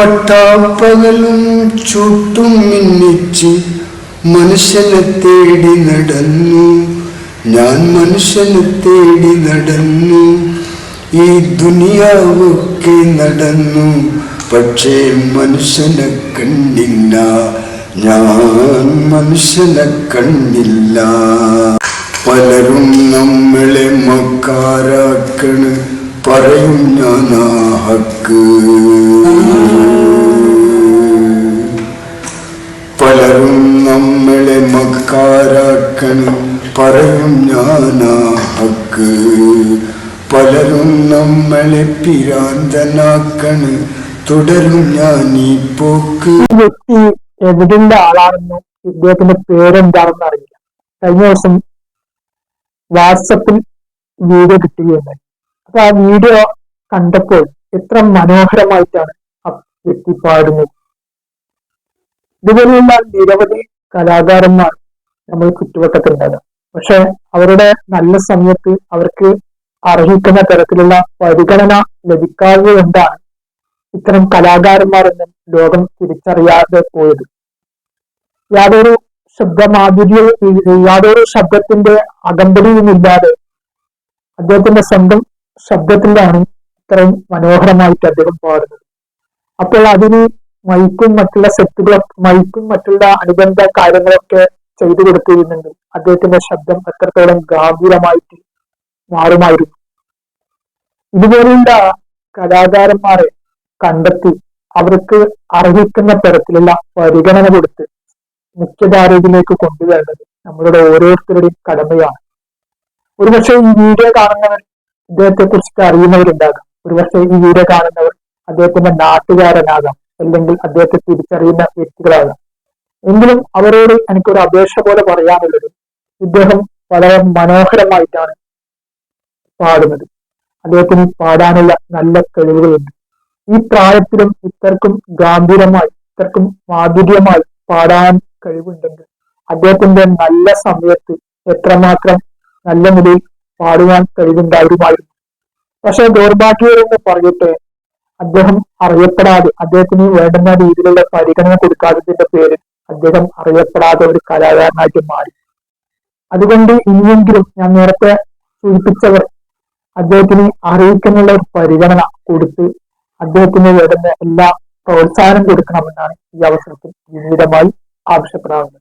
പട്ടാപ്പകലും ചുട്ടും മിന്നിച്ച് മനുഷ്യനെ തേടി നടന്നു. ഞാൻ മനുഷ്യനെ തേടി നടന്നു. ഈ ദുനിയാവൊക്കെ നടന്നു, പക്ഷേ മനുഷ്യനെ കണ്ടില്ല. ഞാൻ മനുഷ്യനെ കണ്ടില്ല. പലരും നമ്മളെ മക്കാരാക്കണ്, പറയും ഞാനാ ഹക്ക്. പലരും നമ്മളെ മക്കാരാക്കണ്, പറയും ഞാനാ ഹക്ക്. പലരും നമ്മളെ പിരാന്തനാക്കണ്, തുടരും ഞാൻ ഈ പോക്ക്. വ്യക്തി എവിടെയുള്ള ആളാണെന്നും ഇദ്ദേഹത്തിന്റെ പേരെന്താണെന്ന് അറിയില്ല. കഴിഞ്ഞ ദിവസം വാട്സപ്പിൽ വീഡിയോ കിട്ടുകയുണ്ടായി. അപ്പൊ ആ വീഡിയോ കണ്ടപ്പോൾ എത്ര മനോഹരമായിട്ടാണ് ആ വ്യക്തി പാടുന്നത്. ഇതുപോലെയുള്ള നിരവധി കലാകാരന്മാർ നമ്മൾ ചുറ്റുവട്ടത്തുണ്ടാകാം. പക്ഷെ അവരുടെ നല്ല സമയത്ത് അവർക്ക് അർഹിക്കുന്ന തരത്തിലുള്ള പരിഗണന ലഭിക്കാതെ കൊണ്ടാണ് ഇത്തരം കലാകാരന്മാർ എന്നും ലോകം തിരിച്ചറിയാതെ പോയത്. യാതൊരു യാതൊരു ശബ്ദത്തിന്റെ അകമ്പടിയുമില്ലാതെ അദ്ദേഹത്തിന്റെ സ്വന്തം ശബ്ദത്തിലാണ് ഇത്രയും മനോഹരമായിട്ട് അദ്ദേഹം പാടുന്നത്. അപ്പോൾ അതിന് മൈക്കും മറ്റുള്ള മൈക്കും മറ്റുള്ള അനുബന്ധ കാര്യങ്ങളൊക്കെ ചെയ്തു കൊടുത്തിരുന്നെങ്കിൽ അദ്ദേഹത്തിന്റെ ശബ്ദം എത്രത്തോളം ഗാംഭീരമായിട്ട് മാറുമായിരുന്നു. ഇതുപോലുള്ള കലാകാരന്മാരെ കണ്ടെത്തി അവർക്ക് അർഹിക്കുന്ന തരത്തിലുള്ള പരിഗണന കൊടുത്ത് മുഖ്യധാരയിലേക്ക് കൊണ്ടുവരേണ്ടത് നമ്മളുടെ ഓരോരുത്തരുടെയും കടമയാണ്. ഒരുപക്ഷെ ഈ വീഡിയോ കാണുന്നവർ ഇദ്ദേഹത്തെ കുറിച്ച് അറിയുന്നവരുണ്ടാകാം. ഒരുപക്ഷെ ഈ വീഡിയോ കാണുന്നവർ അദ്ദേഹത്തിന്റെ നാട്ടുകാരനാകാം, അല്ലെങ്കിൽ അദ്ദേഹത്തെ തിരിച്ചറിയുന്ന വ്യക്തികളാകാം. എങ്കിലും അവരോട് എനിക്കൊരു അപേക്ഷ പോലെ പറയാനുള്ളത്, ഇദ്ദേഹം വളരെ മനോഹരമായിട്ടാണ് പാടുന്നത്. അദ്ദേഹത്തിന് പാടാനുള്ള നല്ല കഴിവുകളുണ്ട്. ഈ പ്രായത്തിലും ഇത്രക്കും ഗാംഭീരമായി ഇത്രക്കും മാധുര്യമായി പാടാൻ കഴിവുണ്ടെങ്കിൽ അദ്ദേഹത്തിന്റെ നല്ല സമയത്ത് എത്രമാത്രം നല്ല നിലയിൽ പാടുവാൻ കഴിവുണ്ടായിരുമായിരുന്നു. പക്ഷെ ദൗർഭാഗ്യമെന്ന് പറയട്ടെ, അദ്ദേഹം അറിയപ്പെടാതെ, അദ്ദേഹത്തിന് വേണ്ടുന്ന രീതിയിലുള്ള പരിഗണന കൊടുക്കാത്തതിന്റെ പേരിൽ അദ്ദേഹം അറിയപ്പെടാതെ ഒരു കലാകാരനായിട്ട് മാറി. അതുകൊണ്ട് ഇനിയെങ്കിലും ഞാൻ നേരത്തെ സൂചിപ്പിച്ചവർ അദ്ദേഹത്തിന് അറിയിക്കാനുള്ള ഒരു പരിഗണന കൊടുത്ത് അദ്ദേഹത്തിന് വേണ്ടുന്ന എല്ലാ പ്രോത്സാഹനം കൊടുക്കണമെന്നാണ് ഈ അവസരത്തിൽ വിനീതമായി ആവശ്യപ്പെടാറുള്ളത്.